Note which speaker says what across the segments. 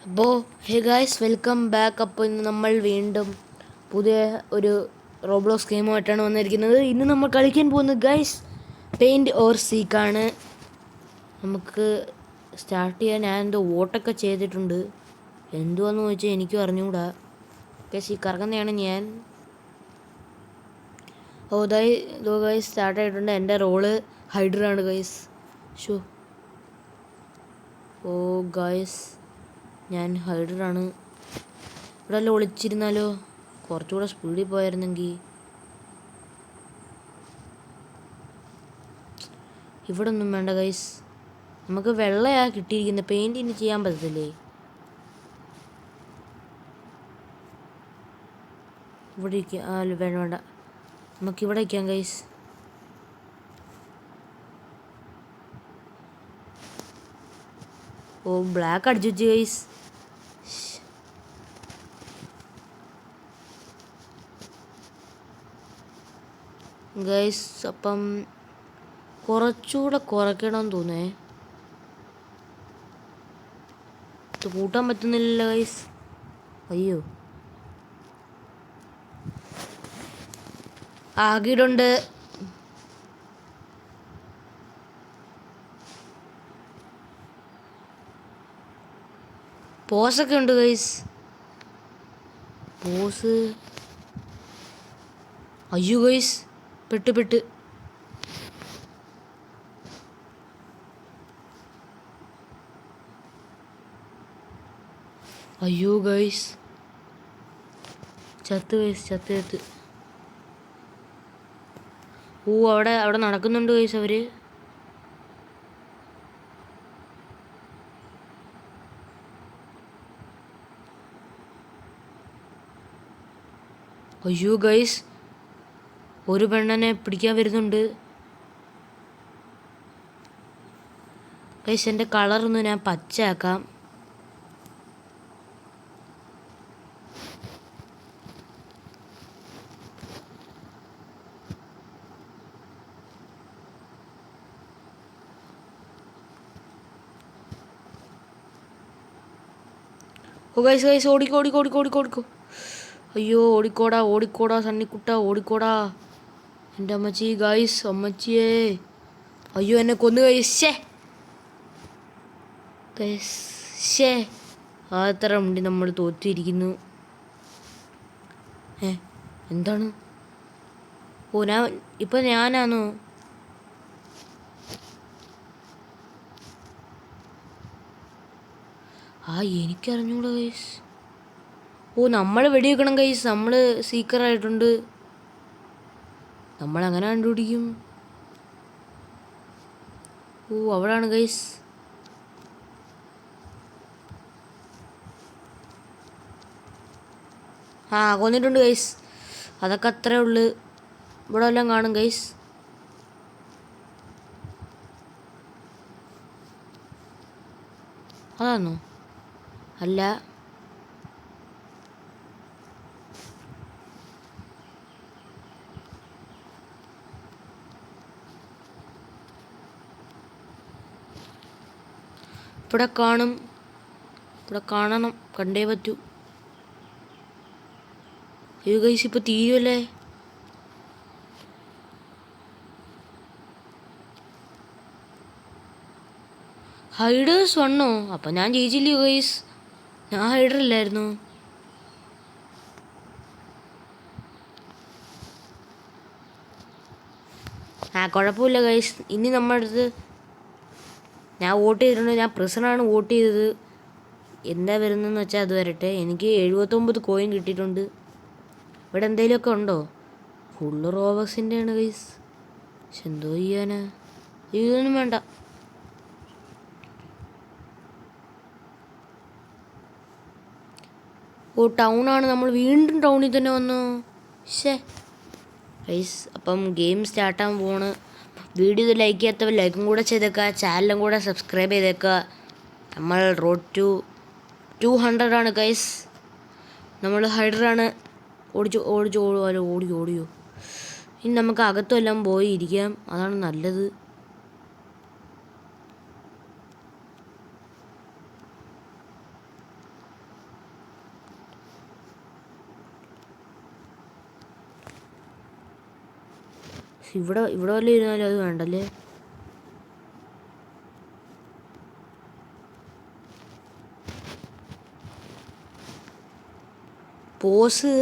Speaker 1: അപ്പോൾ hey guys welcome back. അപ്പോൾ ഇന്ന് നമ്മൾ വീണ്ടും പുതിയ ഒരു റോബ്ലോക്സ് ഗെയിമുമായിട്ടാണ് വന്നിരിക്കുന്നത്. ഇന്ന് നമ്മൾ കളിക്കാൻ പോകുന്നത് ഗൈസ് പെയിൻറ് ഓർ സീക്കാണ്. നമുക്ക് സ്റ്റാർട്ട് ചെയ്യാൻ ഞാൻ എന്തോ വോട്ടൊക്കെ ചെയ്തിട്ടുണ്ട്. എന്തുവാന്ന് ചോദിച്ചാൽ എനിക്കും അറിഞ്ഞുകൂടാ. ഗൈസ് ഈ കറങ്ങുന്നതാണ് ഞാൻ. ഇതോ ഗൈസ് സ്റ്റാർട്ട് ആയിട്ടുണ്ട്. എൻ്റെ റോള് ഹൈഡറാണ് ഗൈസ്. ഷോ ഓ ഗൈസ് ഞാൻ ഹൈഡറാണ്. ഇവിടെ എല്ലാം ഒളിച്ചിരുന്നാലോ? കുറച്ചുകൂടെ സ്പീഡിൽ പോയായിരുന്നെങ്കിൽ. ഇവിടെ ഒന്നും വേണ്ട ഗൈസ്, നമുക്ക് വെള്ളയാണ് കിട്ടിയിരിക്കുന്നത്. പെയിൻറ്റിന് ചെയ്യാൻ പറ്റത്തില്ലേ? ഇവിടെ ഇരിക്കാം. വേണ്ട വേണ്ട, നമുക്കിവിടെ ഇരിക്കാം ഗൈസ്. ഓ ബ്ലാക്ക് അടിച്ചു വെച്ച് ഗൈസ്. ഗൈസ് അപ്പം കുറച്ചുകൂടെ കുറയ്ക്കണം തോന്നേ. ഇത് കൂട്ടാൻ പറ്റുന്നില്ലല്ലോ ഗൈസ്. അയ്യോ ആകിയിട്ടുണ്ട്. പോസൊക്കെ ഉണ്ട് ഗൈസ്. പോസ് അയ്യോ ഗൈസ് പെട്ട് അയ്യോ ഗൈസ് ചത്ത്. ഓ അവിടെ നടക്കുന്നുണ്ട് ഗൈസ് അവര്. അയ്യോ ഗൈസ് ഒരു പെണ്ണനെ പിടിക്കാൻ വരുന്നുണ്ട് ഗൈസ്. എൻ്റെ കളറൊന്ന് ഞാൻ പച്ചയാക്കാം. ഓ ഗൈസ് ഓടിക്കോ. അയ്യോ ഓടിക്കോടാ സണ്ണിക്കുട്ട ഓടിക്കോടാ. എൻ്റെ അമ്മച്ചി ഗൈസ്, അമ്മച്ചിയേ. അയ്യോ എന്നെ കൊന്നു ഗൈസ്. അത്ര ഉണ്ട് നമ്മൾ തോറ്റിരിക്കുന്നു. എന്താണ്? ഓ ഞാനാണോ? എനിക്കറിഞ്ഞൂടാ ഗൈസ്. ഓ നമ്മൾ വെടിവെക്കണം ഗൈസ്. നമ്മൾ സീക്കറായിട്ടുണ്ട്. നമ്മളങ്ങനെ കണ്ടുപിടിക്കും. ഓ അവിടാണ് ഗൈസ്. കൊന്നിട്ടുണ്ട് ഗൈസ്. അതൊക്കെ അത്രേ ഉള്ളു. ഇവിടെ എല്ലാം കാണും ഗൈസ്. അതാണോ? അല്ല. ഇവിടെ കാണണം, കണ്ടേ പറ്റൂ. അയ്യോ ഗൈസ് ഇപ്പോൾ തീരുമല്ലേ? ഹൈഡേഴ്സ് വന്നോ? അപ്പം ഞാൻ ജയിച്ചില്ലയോ ഗൈസ്? ഞാൻ ഹൈഡറില്ലായിരുന്നു. കുഴപ്പമില്ല ഗൈസ്. ഇനി നമ്മുടെ അടുത്ത് ഞാൻ വോട്ട് ചെയ്തിട്ടുണ്ട്. ഞാൻ പ്രസനാണ് വോട്ട് ചെയ്തത്. എന്താ വരുന്നതെന്ന് വെച്ചാൽ അത് വരട്ടെ. എനിക്ക് 79 കോയിൻ കിട്ടിയിട്ടുണ്ട്. ഇവിടെ എന്തെങ്കിലുമൊക്കെ ഉണ്ടോ? ഫുള്ള് റോബക്സിൻ്റെ ആണ് ഗൈസ്. പക്ഷെ എന്തോ ചെയ്യാനാ? ഇതൊന്നും വേണ്ട. ഓ ടൗണാണ്. നമ്മൾ വീണ്ടും ടൗണിൽ തന്നെ വന്നു. ഗൈസ് അപ്പം ഗെയിം സ്റ്റാർട്ടാകാൻ പോണ്. വീഡിയോ ഇത് ലൈക്ക് ചെയ്യാത്തവർ ലൈക്കും കൂടെ ചെയ്തേക്കുക. ചാനലും കൂടെ സബ്സ്ക്രൈബ് ചെയ്തേക്കുക. നമ്മൾ റോഡ് ടു 200 ആണ് ഗൈസ്. നമ്മൾ ഹൈഡറാണ്. ഓടിയോ. ഇനി നമുക്ക് അകത്തും എല്ലാം പോയി ഇരിക്കാം. അതാണ് നല്ലത്. ഇവിടെ വല്ല ഇരുന്നാലും അത് വേണ്ടല്ലേ. പോസ്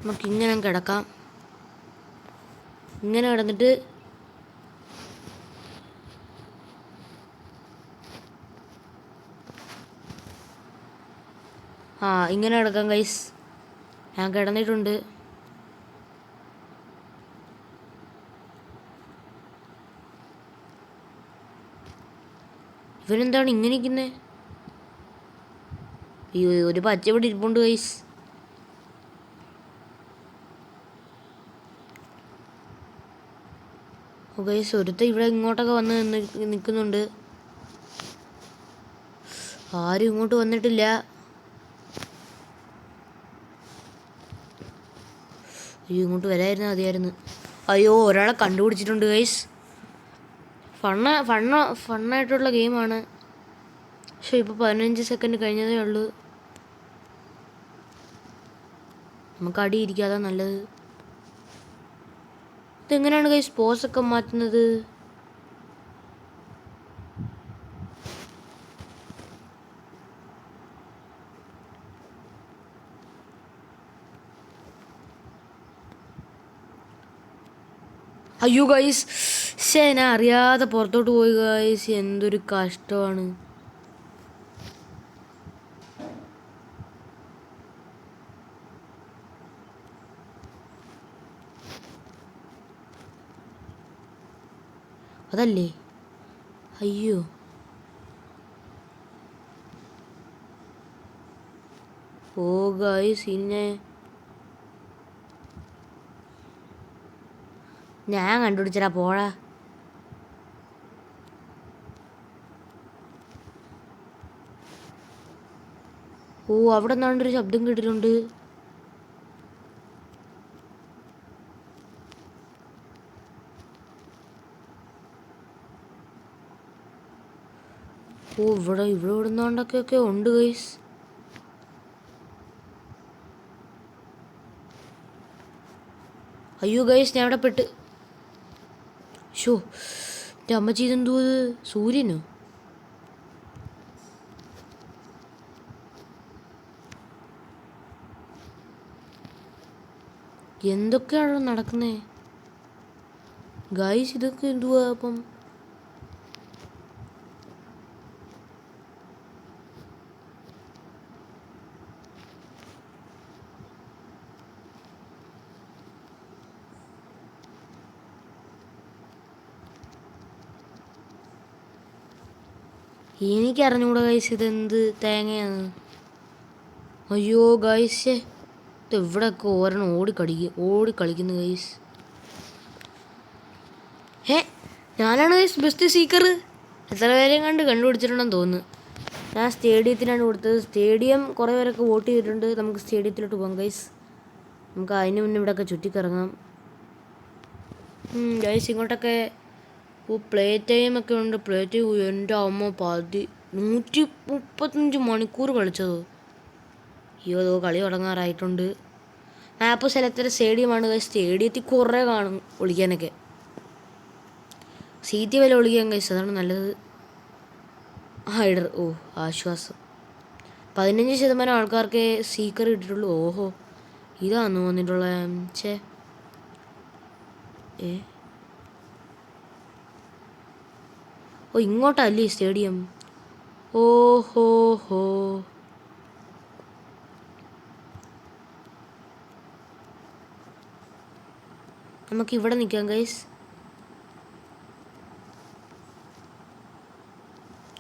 Speaker 1: നമുക്കിങ്ങനെ കിടക്കാം. ഇങ്ങനെ കിടന്നിട്ട് ഇങ്ങനെ കിടക്കാം ഗൈസ്. ഞാൻ കിടന്നിട്ടുണ്ട്. ഇവനെന്താണ് ഇങ്ങനെ ഇരിക്കുന്നത്? അയ്യോ, ഒരു പച്ച ഇവിടെ ഇരിപ്പുണ്ട് ഗൈസ്. ഗൈസ് ഒരുത്ത ഇവിടെ ഇങ്ങോട്ടൊക്കെ വന്ന് നിൽക്കുന്നുണ്ട്. ആരും ഇങ്ങോട്ട് വന്നിട്ടില്ല. അയ്യോ, ഇങ്ങോട്ട് വരായിരുന്നു മതിയായിരുന്നു. അയ്യോ, ഒരാളെ കണ്ടുപിടിച്ചിട്ടുണ്ട് ഗൈസ്. ഫണ്ണായിട്ടുള്ള ഗെയിമാണ്. പക്ഷേ ഇപ്പോൾ 15 സെക്കൻഡ് കഴിഞ്ഞതേ ഉള്ളൂ. നമുക്ക് അടിയിരിക്കാതെ നല്ലത്. ഇതെങ്ങനെയാണ് ഗൈസ് പോസൊക്കെ മാറ്റുന്നത്? അയ്യോ ഗൈസ്, ഞാൻ അറിയാതെ പുറത്തോട്ട് പോയി ഗൈസ്. എന്തൊരു കഷ്ടമാണ്. അതല്ലേ? അയ്യോ, ഓ ഗൈസ്, പിന്നെ ഞാൻ കണ്ടുപിടിച്ചടാ, പോടാ. ഓ, അവിടെ നിന്നാണ്ടൊരു ശബ്ദം കേട്ടിട്ടുണ്ട്. ഓ, ഇവിടെ നിന്നാണ്ടൊക്കെ ഉണ്ട് ഗൈസ്. അയ്യോ ഗൈസ്, ഞാൻ അവിടെ പെട്ട്. ഷോ, എൻ്റെ അമ്മച്ചി ഇതെന്തോ ഇത്? സൂര്യനോ? എന്തൊക്കെയാണോ നടക്കുന്നേ ഗൈസ്? ഇതൊക്കെ എന്തുവാ അപ്പം? എനിക്കറിഞ്ഞൂടാ ഗൈസ്, ഇതെന്ത് തേങ്ങയാണ്? അയ്യോ ഗൈസ്, ഇത് ഇവിടെയൊക്കെ ഓരോണം ഓടിക്കളിക്കുന്നു ഗൈസ്. ഞാനാണ് ഗൈസ് ബെസ്റ്റ് സീക്കർ. എത്ര പേരെയും കണ്ടുപിടിച്ചിട്ടുണ്ടെന്ന് തോന്നുന്നു. ഞാൻ സ്റ്റേഡിയത്തിനാണ് കൊടുത്തത്. സ്റ്റേഡിയം കുറേ പേരൊക്കെ വോട്ട് ചെയ്തിട്ടുണ്ട്. നമുക്ക് സ്റ്റേഡിയത്തിലോട്ട് പോകാം ഗൈസ്. നമുക്ക് അതിന് മുന്നേ ഇവിടെയൊക്കെ ചുറ്റിക്കറങ്ങാം ഗൈസ്. ഇങ്ങോട്ടൊക്കെ പ്ലേ ടൈമൊക്കെ ഉണ്ട്. പ്ലേ ടൈം എൻ്റെ അമ്മ 135 മണിക്കൂർ കളിച്ചതോ? അയ്യോ, അതോ കളി തുടങ്ങാറായിട്ടുണ്ട്. മാപ്പ് സെലക്ട് സ്റ്റേഡിയമാണ് ഗൈസ്. സ്റ്റേഡിയത്തിൽ കുറേ കാണും ഒളിക്കാനൊക്കെ. സീറ്റ് വില ഒളിക്കാൻ ഗൈസ്, അതാണ് നല്ലത്. ഹൈഡർ, ഓ ആശ്വാസം. 15% ആൾക്കാർക്ക് സീക്കർ കിട്ടിയിട്ടുള്ളൂ. ഓഹോ, ഇതാന്ന് വന്നിട്ടുള്ള ചേ. ഓ, ഇങ്ങോട്ടല്ലേ സ്റ്റേഡിയം? ഓഹോ ഹോ. നമുക്കിവിടെ നിൽക്കാം ഗൈസ്.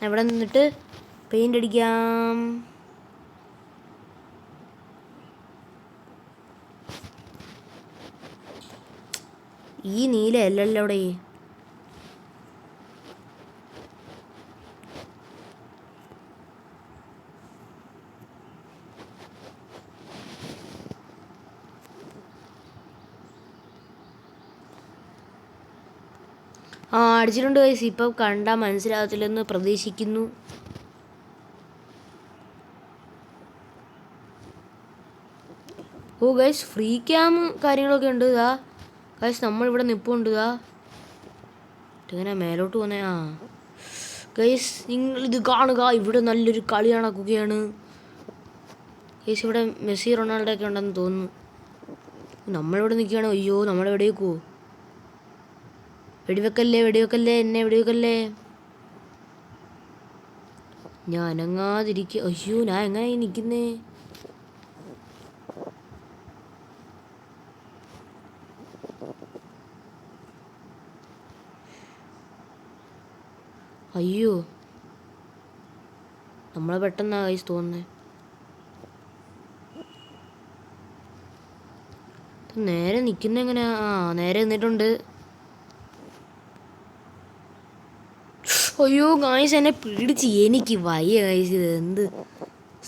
Speaker 1: ഇവിടെ നിന്നിട്ട് പെയിൻ്റ് അടിക്കാം. ഈ നീല അല്ലല്ലോ അവിടെ. അടിച്ചിട്ടുണ്ട് ഗൈസ്. ഇപ്പം കണ്ടാൽ മനസ്സിലാകത്തില്ലെന്ന് പ്രതീക്ഷിക്കുന്നു. ഓ ഗൈസ്, ഫ്രീ ക്യാം കാര്യങ്ങളൊക്കെ ഉണ്ട്. ഗൈസ് നമ്മളിവിടെ നിൽപ്പുണ്ടാ ഇങ്ങനെ മേലോട്ട് പോന്നേ. ആ ഗൈസ് നിങ്ങളിത് കാണുക, ഇവിടെ നല്ലൊരു കളി നടക്കുകയാണ് ഗൈസ്. ഇവിടെ മെസ്സി റൊണാൾഡോ ഒക്കെ ഉണ്ടെന്ന് തോന്നുന്നു. നമ്മളിവിടെ നിൽക്കുകയാണ്. അയ്യോ നമ്മളെ വെടിവെക്കുവോ? വെടിവെക്കല്ലേ എന്നെ വെടിവെക്കല്ലേ. ഞാൻ അനങ്ങാതിരിക്കുക. അയ്യോ ഞാൻ എങ്ങനെ നിൽക്കുന്നേ? അയ്യോ നമ്മളെ പെട്ടെന്നാ കൈസ് തോന്നുന്നേ. നേരെ നിൽക്കുന്ന എങ്ങനെയാ? ആ നേരെ നിന്നിട്ടുണ്ട്. അയ്യോ ഗായ്സ് എന്നെ പിടിച്ച്, എനിക്ക് വയ്യ ഗായ്സ്. ഇത് എന്ത്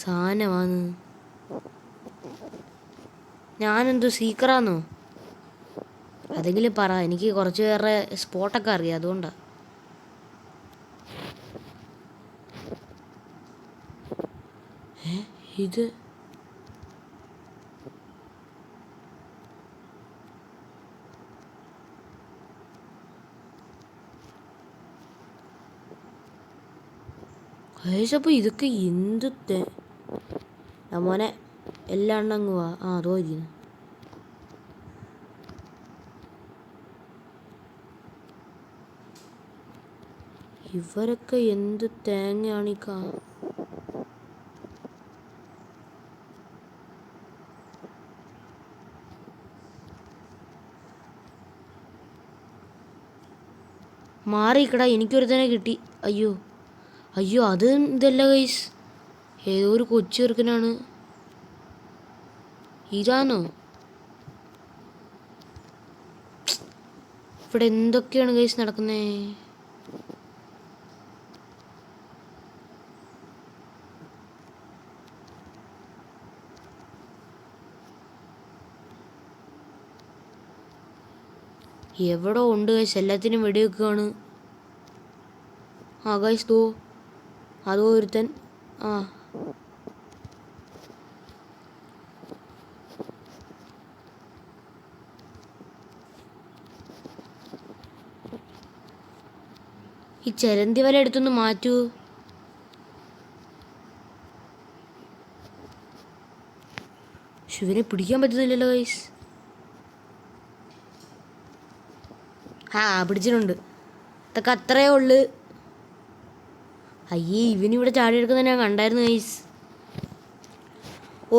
Speaker 1: സാധനമാണ്? ഞാനെന്തോ സീക്കറാന്നോ? അതെങ്കിലും പറ, എനിക്ക് കുറച്ച് പേരുടെ സ്പോട്ടൊക്കെ അറിയാം, അതുകൊണ്ടാണ്. ഇത് അപ്പോൾ ഇതൊക്കെ എന്ത് മോനെ എല്ലാം ഉണ്ടങ്ങുവാ. ആ അതോ ഇരിക്കുന്നു. ഇവരൊക്കെ എന്ത് തേങ്ങയാണ് ഈ മാറിക്കടാ, എനിക്കൊരുത്തനെ കിട്ടി. അയ്യോ അയ്യോ അത് ഇതല്ല ഗൈസ്, ഏതോ ഒരു കൊച്ചു ചെറുക്കനാണ്. ഇതാണോ? ഇവിടെ എന്തൊക്കെയാണ് ഗൈസ് നടക്കുന്നേ? എവിടെ ഉണ്ട് ഗൈസ്? എല്ലാത്തിനും വെടിവെക്കുകയാണ്. ആ ഗൈസ് തോ അതോ ഒരുത്തൻ. ആ ഈ ചെരന്തി വല എടുത്തൊന്ന് മാറ്റൂ. ശിവനെ പിടിക്കാൻ പറ്റുന്നില്ലല്ലോ ഗൈസ്. ആ പിടിച്ചിട്ടുണ്ട്. ഇതൊക്കെ അത്രയേ ഉള്ളു. അയ്യേ ഇവനിവിടെ ചാടി എടുക്കുന്നത് ഞാൻ കണ്ടായിരുന്നു ഗൈസ്.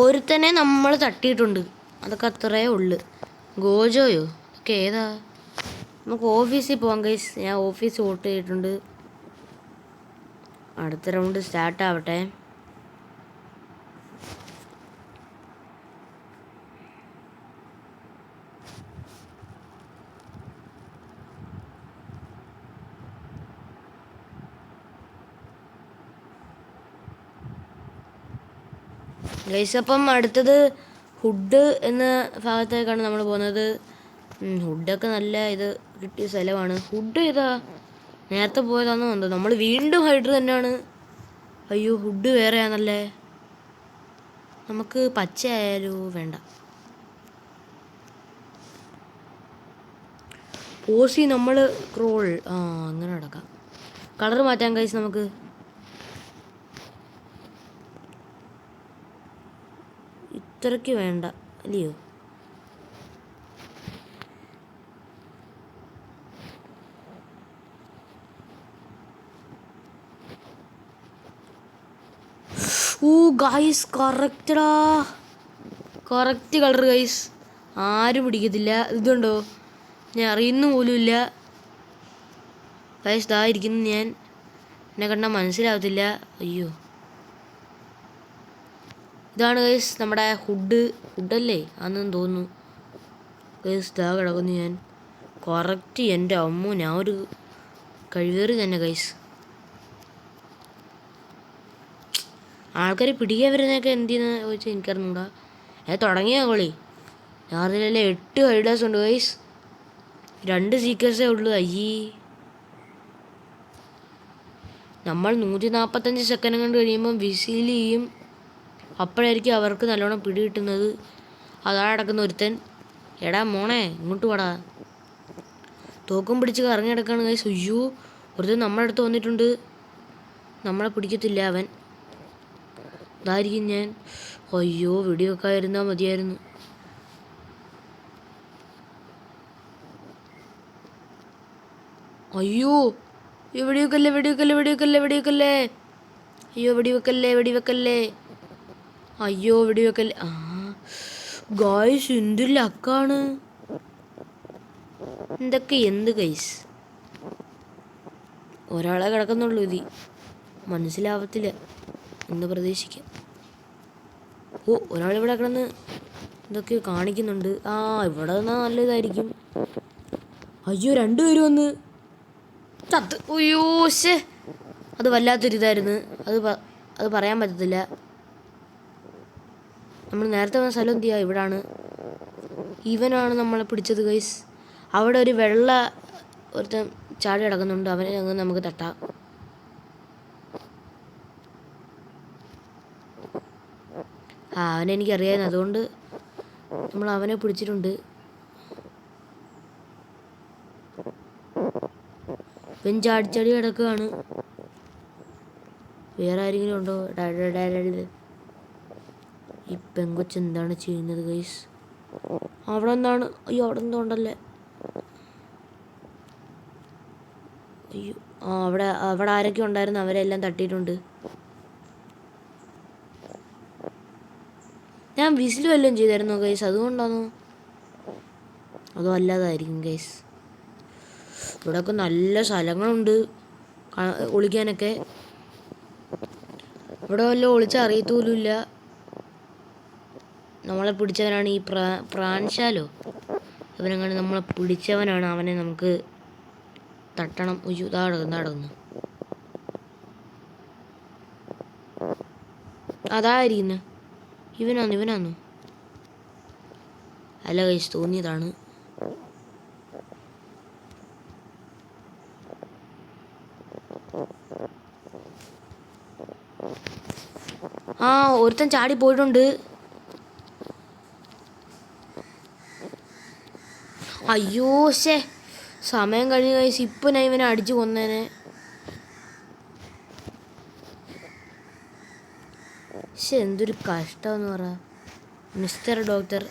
Speaker 1: ഒരുത്തനെ നമ്മൾ തട്ടിയിട്ടുണ്ട്. അതൊക്കെ അത്രയേ ഉള്ളു. ഗോജോയോ ഒക്കെ ഏതാ? നമുക്ക് ഓഫീസിൽ പോവാം ഗൈസ്. ഞാൻ ഓഫീസ് വോട്ട് ചെയ്തിട്ടുണ്ട്. അടുത്ത റൗണ്ട് സ്റ്റാർട്ടാവട്ടെ. ഗൈസ് അപ്പം അടുത്തത് ഹുഡ് എന്ന ഭാഗത്തേക്കാണ് നമ്മൾ പോകുന്നത്. ഹുഡൊക്കെ നല്ല ഇത് കിട്ടിയ സ്ഥലമാണ്. ഹുഡ് ഏതാ? നേരത്തെ പോയതാണെന്ന് തോന്നുന്നത്. നമ്മൾ വീണ്ടും ഹൈഡർ തന്നെയാണ്. അയ്യോ ഹുഡ് വേറെയാണല്ലേ. നമുക്ക് പച്ച ആയാലോ? വേണ്ട. പോസി നമ്മൾ ക്രോൾ. ആ അങ്ങനെ നടക്കാം. കളർ മാറ്റാം ഗൈസ് നമുക്ക്. ഇത്രയ്ക്ക് വേണ്ട അല്ലയോ? ഓ ഗൈസ് കറക്റ്റടാ, കറക്റ്റ് കളർ ഗൈസ്. ആരും പിടിക്കത്തില്ല. ഇതുണ്ടോ? ഞാൻ അറിയുന്നു പോലുമില്ല ഗൈസ്. ദാ ഇരിക്കുന്നു ഞാൻ. എന്നെ കണ്ടാൽ മനസ്സിലാവത്തില്ല. അയ്യോ ഇതാണ് ഗൈസ് നമ്മുടെ ഹുഡല്ലേ ആണെന്ന് തോന്നുന്നു ഗൈസ്. ദാ കിടക്കുന്നു ഞാൻ. കറക്റ്റ് എൻ്റെ അമ്മ, ഞാൻ ഒരു കഴിവേറി തന്നെ ഗൈസ്. ആൾക്കാർ പിടിക്കാൻ വരുന്നതൊക്കെ എന്തിനാ ചോദിച്ചാൽ എനിക്കറിഞ്ഞൂടാ. തുടങ്ങിയ കളി ഞാൻ അറിഞ്ഞില്ലല്ലേ. 8 ഹൈഡേഴ്സ് ഉണ്ട് ഗൈസ്. 2 സീക്കേഴ്സേ ഉള്ളൂ. അയ്യേ നമ്മൾ 145 സെക്കൻഡ് കൊണ്ട് കഴിയുമ്പം വിസിൽ ചെയ്യും. അപ്പോഴായിരിക്കും അവർക്ക് നല്ലോണം പിടി കിട്ടുന്നത്. അതാ കിടക്കുന്ന ഒരുത്തൻ. എടാ മോണേ ഇങ്ങോട്ട് വാടാ. തോക്കും പിടിച്ച് കറങ്ങി കിടക്കാണ് ഗൈസ്. അയ്യോ, ഒരുത്തൻ നമ്മുടെ അടുത്ത് വന്നിട്ടുണ്ട്. നമ്മളെ പിടിക്കത്തില്ല അവൻ. ഇതായിരിക്കും ഞാൻ. അയ്യോ, വെടിയൊക്കെ ആയിരുന്നാൽ മതിയായിരുന്നു. അയ്യോ, വെടിവെക്കല്ലേ വെടിവെക്കല്ലേ വെടിവെക്കല്ലേ വെടിവെക്കല്ലേ. അയ്യോ, വെടിവെക്കല്ലേ വെടിവെക്കല്ലേ. അയ്യോ, വെടിവെക്കല്ലേ. ഗൈസ് എന്ത് ലക്കാണ്. എന്തൊക്കെ എന്ത് ഗൈസ്. ഒരാളെ കിടക്കുന്നുള്ളൂ. ഇത് മനസ്സിലാവത്തില്ല എന്ന് പ്രതീക്ഷിക്കാം. ഓ, ഒരാളിവിടെ കിടന്ന് എന്തൊക്കെയോ കാണിക്കുന്നുണ്ട്. ഇവിടെ നിന്നാൽ നല്ലതായിരിക്കും. അയ്യോ, രണ്ടുപേരും വന്ന് ചത്ത്. അയ്യോ ശേ, അത് വല്ലാത്തൊരിതായിരുന്നു. അത് പറയാൻ പറ്റത്തില്ല. നമ്മൾ നേരത്തെ വന്ന സ്ഥലം എന്ത് ചെയ്യുക? ഇവിടാണ്. ഇവനാണ് നമ്മളെ പിടിച്ചത് ഗൈസ്. അവിടെ ഒരു വെള്ള ഒരുത്തൻ ചാടി കിടക്കുന്നുണ്ട്. അവനെ അങ്ങ് നമുക്ക് തട്ടാം. അവനെനിക്കറിയായിരുന്നു, അതുകൊണ്ട് നമ്മൾ അവനെ പിടിച്ചിട്ടുണ്ട്. ഇവൻ ചാടിച്ചാടി കിടക്കുകയാണ്. വേറെ ആരെങ്കിലും ഉണ്ടോ? ഈ പെങ്കൊച്ച് എന്താണ് ചെയ്യുന്നത് ഗൈസ്? അവിടെ എന്താണ്? അയ്യോ, അവിടെ എന്തോ ഉണ്ടല്ലേ. അയ്യോ, അവിടെ ആരൊക്കെ ഉണ്ടായിരുന്നു? അവരെല്ലാം തട്ടിയിട്ടുണ്ട്. ഞാൻ വിസിൽ വല്ലതും ചെയ്തായിരുന്നോ ഗൈസ്? അതുകൊണ്ടാണോ? അതോ അല്ലാതായിരിക്കും ഗൈസ്. ഇവിടെയൊക്കെ നല്ല സ്ഥലങ്ങളുണ്ട് ഒളിക്കാനൊക്കെ. ഇവിടെ വല്ല ഒളിച്ച അറിയത്തോലുമില്ല. നമ്മളെ പിടിച്ചവനാണ് ഈ പ്രാൻശാലോ. അവനങ്ങനെ നമ്മളെ പിടിച്ചവനാണ്. അവനെ നമുക്ക് തട്ടണം. ഉയ്യോ, നടന്നു. അതായിരിക്കുന്നു. ഇവനാന്നു. അല്ല ഗൈസ്, തോന്നിയതാണ്. ഒരുത്തൻ ചാടി പോയിട്ടുണ്ട്. അയ്യോ ശേ, സമയം കഴിഞ്ഞ് ഗൈസ്. ഇപ്പം ഞാൻ ഇവനെ അടിച്ചു കൊന്നേനെ. പക്ഷെ എന്തൊരു കഷ്ടമെന്ന് പറ മിസ്റ്റർ ഡോക്ടർ.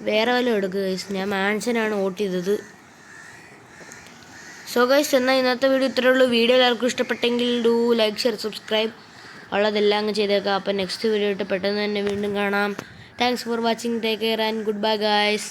Speaker 1: വേറെ വല്ലതും എടുക്കുക ഗൈസ്. ഞാൻ മാൻഷനാണ് വോട്ട് ചെയ്തത്. സോ ഗൈസ്, എന്നാൽ ഇന്നത്തെ വീഡിയോ ഇത്രയേ ഉള്ളൂ. വീഡിയോ എല്ലാവർക്കും ഇഷ്ടപ്പെട്ടെങ്കിൽ ഡു ലൈക്ക് ഷെയർ സബ്സ്ക്രൈബ് ഉള്ളതെല്ലാം അങ്ങ് ചെയ്തേക്കാം. അപ്പം നെക്സ്റ്റ് വീഡിയോ ഇട്ട് പെട്ടെന്ന് തന്നെ വീണ്ടും കാണാം. Thanks for watching. Take care and good bye guys.